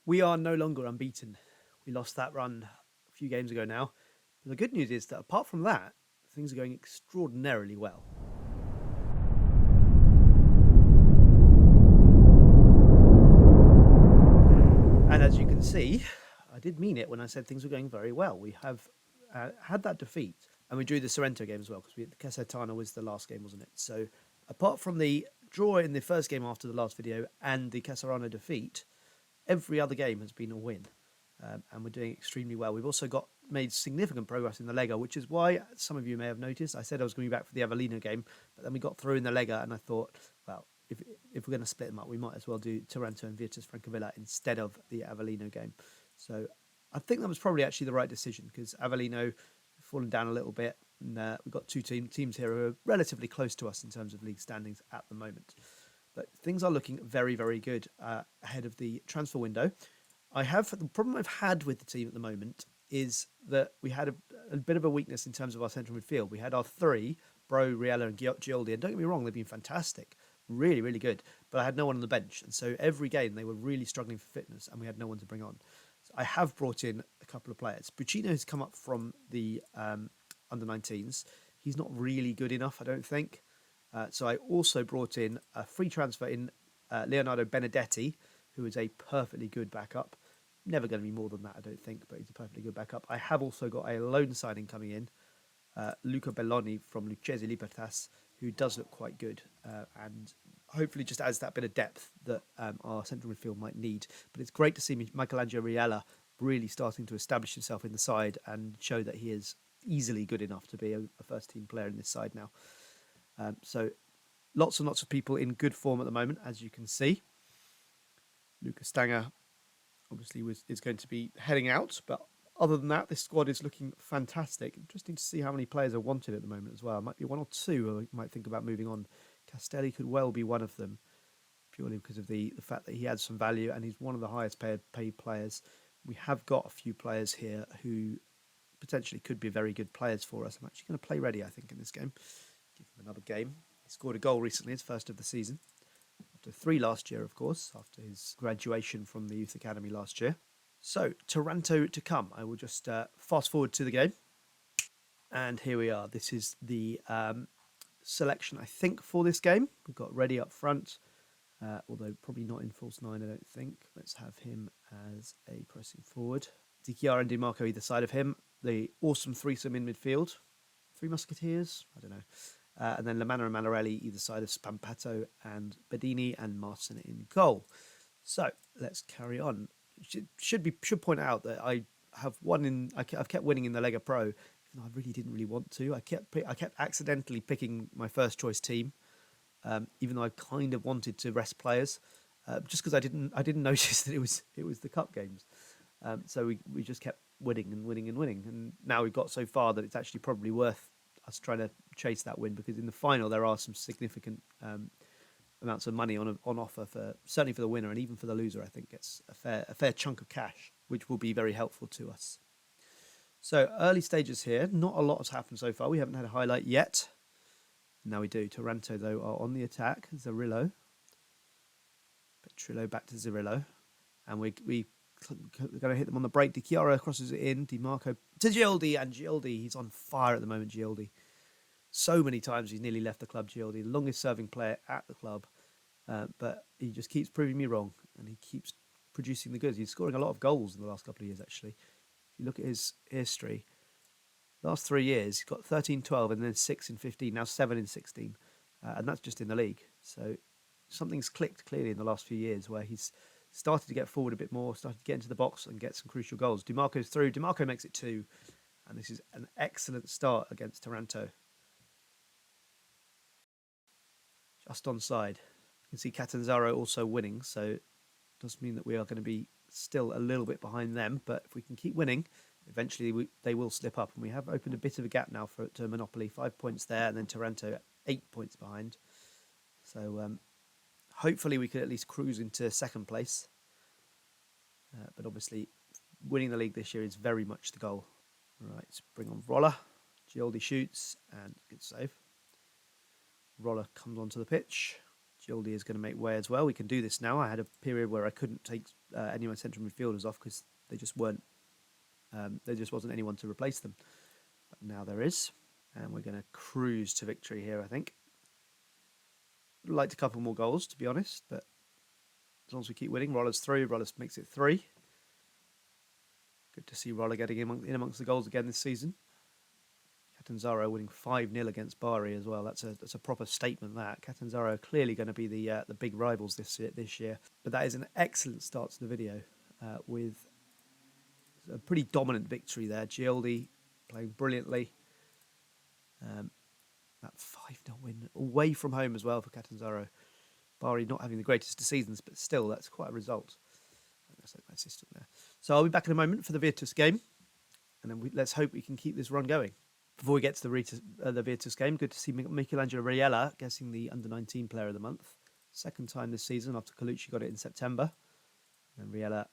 We are no longer unbeaten. We lost that run a few games ago now. But the good news is that apart from that, things are going extraordinarily well. And as you can see, I did mean it when I said things were going very well. We have had that defeat, and we drew the Sorrento game as well, because the Casertana was the last game, wasn't it? So apart from the draw in the first game after the last video and the Casertana defeat, every other game has been a win. And we're doing extremely well. We've also made significant progress in the Lega, which is why some of you may have noticed. I said I was going to be back for the Avellino game, but then we got through in the Lega, and I thought, well, if we're going to split them up, we might as well do Taranto and Virtus Francavilla instead of the Avellino game. So I think that was probably actually the right decision, because Avellino have fallen down a little bit, and we've got two teams here who are relatively close to us in terms of league standings at the moment. But things are looking very, very good ahead of the transfer window. The problem I've had with the team at the moment is that we had a bit of a weakness in terms of our central midfield. We had our three, Bro, Riella and Gioldi, and don't get me wrong, they've been fantastic, really, really good. But I had no one on the bench, and so every game they were really struggling for fitness, and we had no one to bring on. So I have brought in a couple of players. Buccino has come up from the under-19s. He's not really good enough, I don't think. So I also brought in a free transfer in Leonardo Benedetti, who is a perfectly good backup. Never going to be more than that, I don't think, but he's a perfectly good backup. I have also got a loan signing coming in, Luca Belloni from Lucchese Libertas, who does look quite good and hopefully just adds that bit of depth that our central midfield might need. But it's great to see Michelangelo Riella really starting to establish himself in the side and show that he is easily good enough to be a first-team player in this side now. So lots and lots of people in good form at the moment, as you can see. Lucas Stanger obviously is going to be heading out, but other than that, this squad is looking fantastic. Interesting to see how many players are wanted at the moment as well. Might be one or two who might think about moving on. Castelli could well be one of them, purely because of the fact that he adds some value and he's one of the highest paid players. We have got a few players here who potentially could be very good players for us. I'm actually going to play ready, I think, in this game. Give him another game. He scored a goal recently, his first of the season. After 3 last year, of course, after his graduation from the youth academy last year. So, Taranto to come. I will just fast forward to the game. And here we are. This is the selection, I think, for this game. We've got Ready up front, although probably not in false 9, I don't think. Let's have him as a pressing forward. Di Chiara and Di Marco either side of him. The awesome threesome in midfield. 3 Musketeers? I don't know. And then Lamanna and Malarelli either side of Spampato and Bedini, and Martin in goal. So let's carry on. Should point out that I've kept winning in the Lega Pro, even though I really didn't want to. I kept accidentally picking my first choice team, even though I kind of wanted to rest players, just because I didn't notice that it was the cup games. So we just kept winning and winning and winning, and now we've got so far that it's actually probably worth us trying to chase that win, because in the final there are some significant amounts of money on offer, certainly for the winner, and even for the loser I think gets a fair chunk of cash, which will be very helpful to us. So early stages here, not a lot has happened so far. We haven't had a highlight yet. Now we do. Taranto though are on the attack. Zerillo, Petrillo back to Zerillo, and we're going to hit them on the break. Di Chiara crosses it in. Di Marco to Gioldi, and Gioldi, he's on fire at the moment, Gioldi. So many times he's nearly left the club, Gioldi, the longest serving player at the club. But he just keeps proving me wrong, and he keeps producing the goods. He's scoring a lot of goals in the last couple of years, actually. If you look at his history, last 3 years, he's got 13, 12, and then 6 in 15, now 7 in 16. And that's just in the league. So something's clicked clearly in the last few years where he's started to get forward a bit more, started to get into the box and get some crucial goals. DiMarco's through. DiMarco makes it 2. And this is an excellent start against Taranto. Just onside. You can see Catanzaro also winning, so it does mean that we are going to be still a little bit behind them. But if we can keep winning, eventually they will slip up. And we have opened a bit of a gap now to Monopoly. 5 points there, and then Taranto 8 points behind. So hopefully we could at least cruise into second place. But obviously winning the league this year is very much the goal. Right, bring on Roller. Gioldi shoots, and good save. Roller comes onto the pitch. Gildy is going to make way as well. We can do this now. I had a period where I couldn't take any of my central midfielders off because they just weren't. There just wasn't anyone to replace them. But now there is, and we're going to cruise to victory here. I think. Would have liked a couple more goals, to be honest, but as long as we keep winning, Roller's through. Roller makes it 3. Good to see Roller getting in amongst the goals again this season. Catanzaro winning 5-0 against Bari as well. That's a proper statement. That Catanzaro are clearly going to be the big rivals this year. But that is an excellent start to the video with a pretty dominant victory there. Gioldi playing brilliantly. That 5-0 win away from home as well for Catanzaro. Bari not having the greatest of seasons, but still that's quite a result. That's my system there. So I'll be back in a moment for the Virtus game, and then let's hope we can keep this run going. Before we get to the Virtus game, good to see Michelangelo Riella getting the Under-19 Player of the Month. Second time this season after Colucci got it in September. And Riella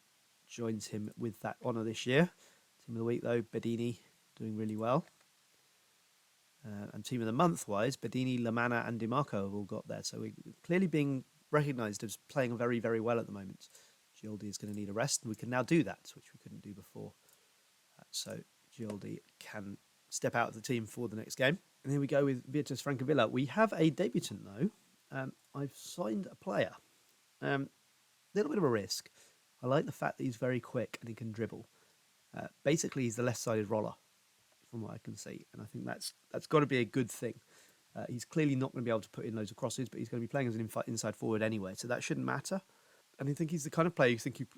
joins him with that honour this year. Team of the Week, though, Bedini doing really well. And Team of the Month-wise, Bedini, Lamanna and DiMarco have all got there. So we're clearly being recognised as playing very, very well at the moment. Gioldi is going to need a rest, and we can now do that, which we couldn't do before. So Gioldi can step out of the team for the next game. And here we go with Virtus Francavilla. We have a debutant, though. I've signed a player. Little bit of a risk. I like the fact that he's very quick and he can dribble. Basically, he's the left-sided roller, from what I can see. And I think that's got to be a good thing. He's clearly not going to be able to put in loads of crosses, but he's going to be playing as an inside forward anyway, so that shouldn't matter. And I think he's the kind of player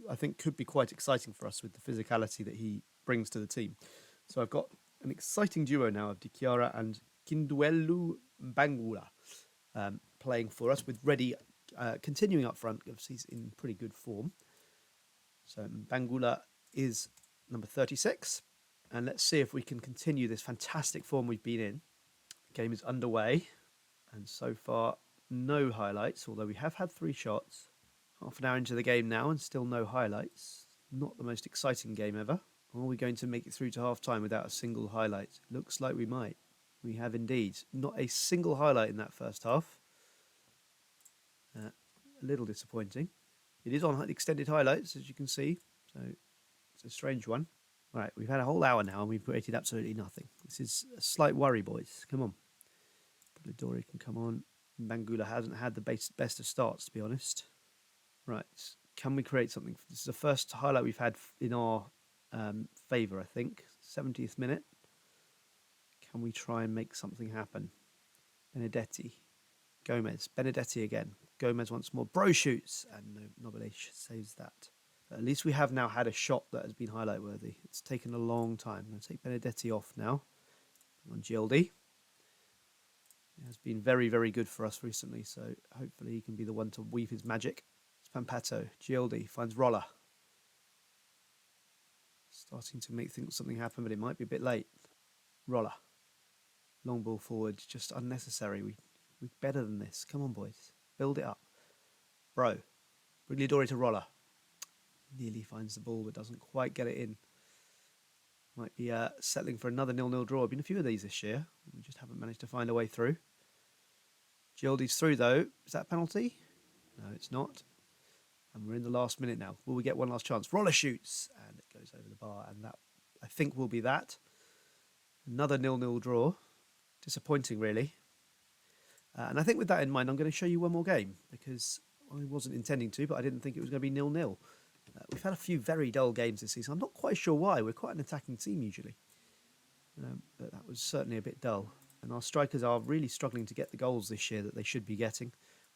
I think could be quite exciting for us with the physicality that he brings to the team. So I've got an exciting duo now of Di Chiara and Kinduelu Bangula playing for us, with Reddy continuing up front because he's in pretty good form. So Bangula is number 36. And let's see if we can continue this fantastic form we've been in. The game is underway. And so far, no highlights, although we have had 3 shots. Half an hour into the game now and still no highlights. Not the most exciting game ever. Are we going to make it through to half-time without a single highlight? Looks like we might. We have indeed. Not a single highlight in that first half. A little disappointing. It is on extended highlights, as you can see. So it's a strange one. Right, we've had a whole hour now and we've created absolutely nothing. This is a slight worry, boys. Come on. Polidori can come on. Bangula hasn't had the best of starts, to be honest. Right, can we create something? This is the first highlight we've had in our favour, I think. 70th minute. Can we try and make something happen? Benedetti. Gomez. Benedetti again. Gomez once more. Bro shoots. And Nobile saves that. But at least we have now had a shot that has been highlight worthy. It's taken a long time. I'm going to take Benedetti off now. On Gioldi. It has been very, very good for us recently. So hopefully he can be the one to weave his magic. Spampato. Gioldi finds Roller. Starting to make something happen, but it might be a bit late. Roller. Long ball forward, just unnecessary. We're better than this. Come on, boys. Build it up. Bro. Brigliadori to Roller. Nearly finds the ball, but doesn't quite get it in. Might be settling for another 0-0 draw. Been a few of these this year. We just haven't managed to find a way through. Gioldi's through, though. Is that a penalty? No, it's not. And we're in the last minute now. Will we get one last chance? Roller shoots. And it goes over the bar. And that, I think, will be that. Another 0-0 draw. Disappointing, really. And I think with that in mind, I'm going to show you one more game. Because I wasn't intending to, but I didn't think it was going to be 0-0. We've had a few very dull games this season. I'm not quite sure why. We're quite an attacking team usually. But that was certainly a bit dull. And our strikers are really struggling to get the goals this year that they should be getting.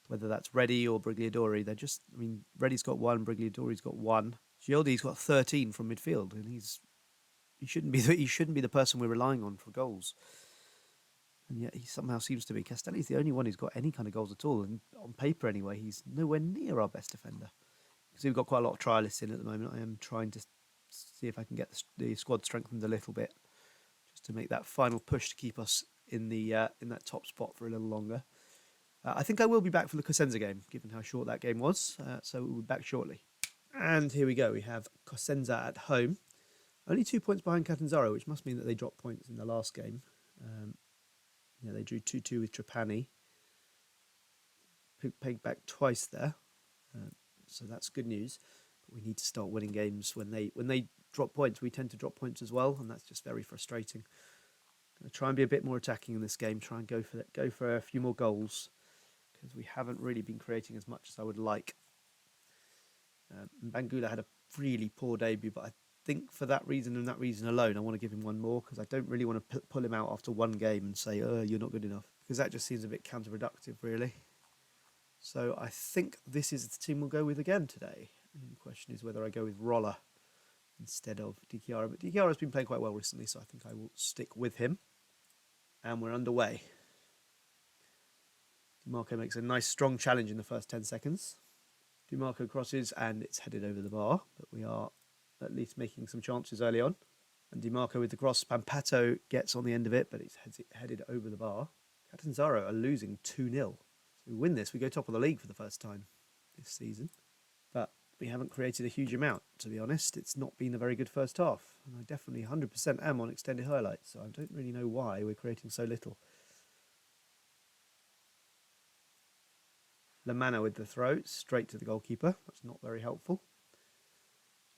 Whether that's Reddy or Brigliadori. They're just, I mean, Reddy's got 1, Brigliadori's got 1. Gioldi's got 13 from midfield. And he shouldn't be the person we're relying on for goals. And yet he somehow seems to be. Castelli's the only one who's got any kind of goals at all. And on paper anyway, he's nowhere near our best defender. Because we've got quite a lot of trialists in at the moment. I am trying to see if I can get the squad strengthened a little bit, just to make that final push to keep us in that top spot for a little longer. I think I will be back for the Cosenza game, given how short that game was. So we'll be back shortly. And here we go. We have Cosenza at home. Only 2 points behind Catanzaro, which must mean that they dropped points in the last game. They drew 2-2 with Trapani. pegged back twice there, so that's good news. But we need to start winning games. When they drop points, we tend to drop points as well, and that's just very frustrating. Going to try and be a bit more attacking in this game. Try and go for a few more goals, because we haven't really been creating as much as I would like. Bangula had a really poor debut, but I think for that reason and that reason alone, I want to give him one more, because I don't really want to pull him out after one game and say, "Oh, you're not good enough," because that just seems a bit counterproductive, really. So I think this is the team we'll go with again today. And the question is whether I go with Roller instead of Dichiara. But Dichiara's been playing quite well recently, so I think I will stick with him. And we're underway. DiMarco makes a nice strong challenge in the first 10 seconds. DiMarco crosses and it's headed over the bar, but we are at least making some chances early on. And DiMarco with the cross, Pampato gets on the end of it, but it's headed over the bar. Catanzaro are losing 2-0. So we win this, we go top of the league for the first time this season. But we haven't created a huge amount, to be honest. It's not been a very good first half. And I definitely 100% am on extended highlights, so I don't really know why we're creating so little. Lamana with the throw, straight to the goalkeeper. That's not very helpful.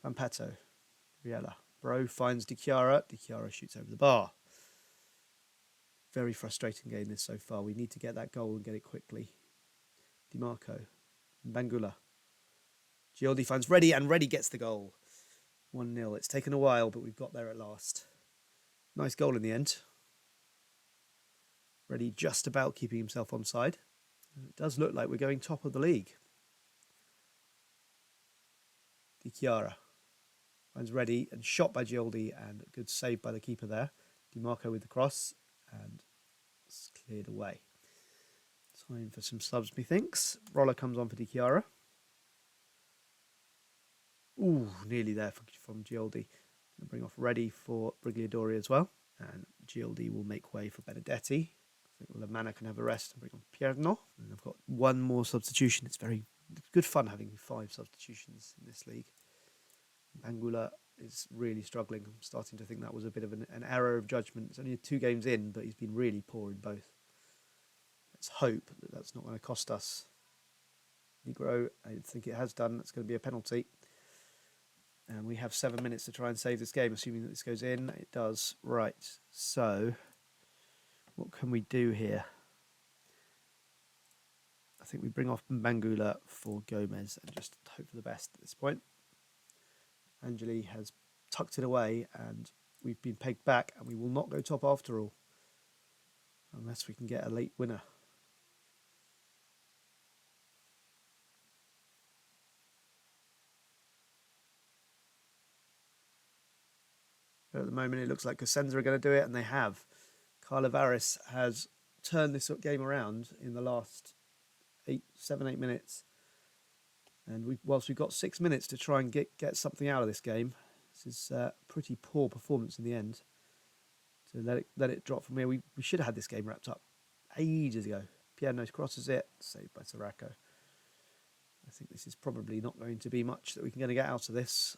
Pampato, Riella. Bro finds Dichiara. Dichiara shoots over the bar. Very frustrating game this so far. We need to get that goal and get it quickly. DiMarco. Bangula. Gioldi finds Reddy, and Reddy gets the goal. 1-0. It's taken a while, but we've got there at last. Nice goal in the end. Reddy just about keeping himself onside. It does look like we're going top of the league. Dichiara finds Reddy and shot by Gioldi, and a good save by the keeper there. DiMarco with the cross, and it's cleared away. Time for some subs, methinks. Roller comes on for Dichiara. Ooh, nearly there from Gioldi. Going to bring off Reddy for Brigliadori as well. And Gioldi will make way for Benedetti. I think Lamana can have a rest and bring on Pierno. And I've got one more substitution. It's good fun having 5 substitutions in this league. Bangula is really struggling. I'm starting to think that was a bit of an error of judgment. It's only 2 games in, but he's been really poor in both. Let's hope that that's not going to cost us. Negro, I think it has done. That's going to be a penalty. And we have 7 minutes to try and save this game, assuming that this goes in. It does. Right. So, what can we do here? I think we bring off Bangula for Gomez and just hope for the best at this point. Angeli has tucked it away and we've been pegged back, and we will not go top after all. Unless we can get a late winner. But at the moment, it looks like Cosenza are going to do it, and they have. Carlavaris has turned this game around in the last 7-8 minutes. And whilst we've got 6 minutes to try and get something out of this game, this is a pretty poor performance in the end. So let it drop from here. We should have had this game wrapped up ages ago. Pierno crosses it, saved by Siracco. I think this is probably not going to be much that we can get out of this.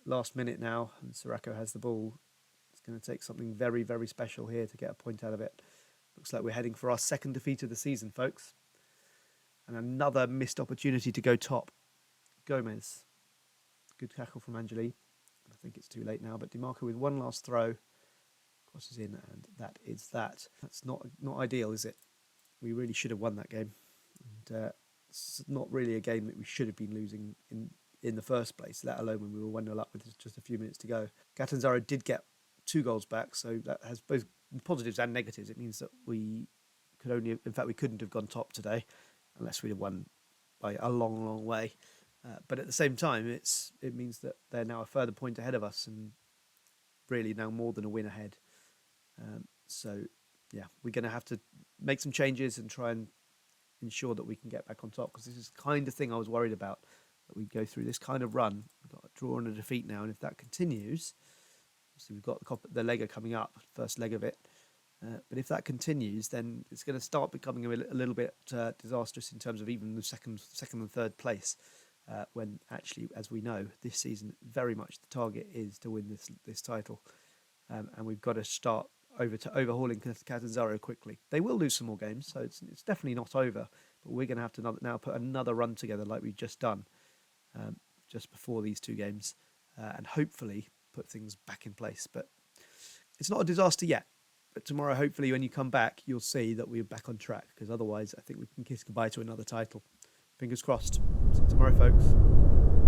Last minute now, and Siracco has the ball. It's going to take something very, very special here to get a point out of it. Looks like we're heading for our 2nd defeat of the season, folks. And another missed opportunity to go top. Gomez. Good tackle from Angeli. I think it's too late now, but DiMarco with one last throw. Crosses in, and that is that. That's not ideal, is it? We really should have won that game. And it's not really a game that we should have been losing in the first place, let alone when we were 1-0 up with just a few minutes to go. Catanzaro did get 2 goals back, so that has both positives and negatives. It means that we couldn't have gone top today unless we'd have won by a long, long way. But at the same time, it means that they're now a further point ahead of us, and really now more than a win ahead. So, yeah, we're going to have to make some changes and try and ensure that we can get back on top, because this is the kind of thing I was worried about, that we'd go through this kind of run. We've got a draw and a defeat now, and if that continues, obviously we've got the Lega coming up, first leg of it. But if that continues, then it's going to start becoming a little bit disastrous in terms of even the second and third place. When actually, as we know, this season very much the target is to win this title, and we've got to start overhauling Catanzaro quickly. They will lose some more games, so it's definitely not over. but we're going to have to now put another run together like we've just done, just before these 2 games, and hopefully put things back in place. But it's not a disaster yet. But tomorrow, hopefully, when you come back, you'll see that we're back on track, because otherwise I think we can kiss goodbye to another title. Fingers crossed. See you tomorrow, folks.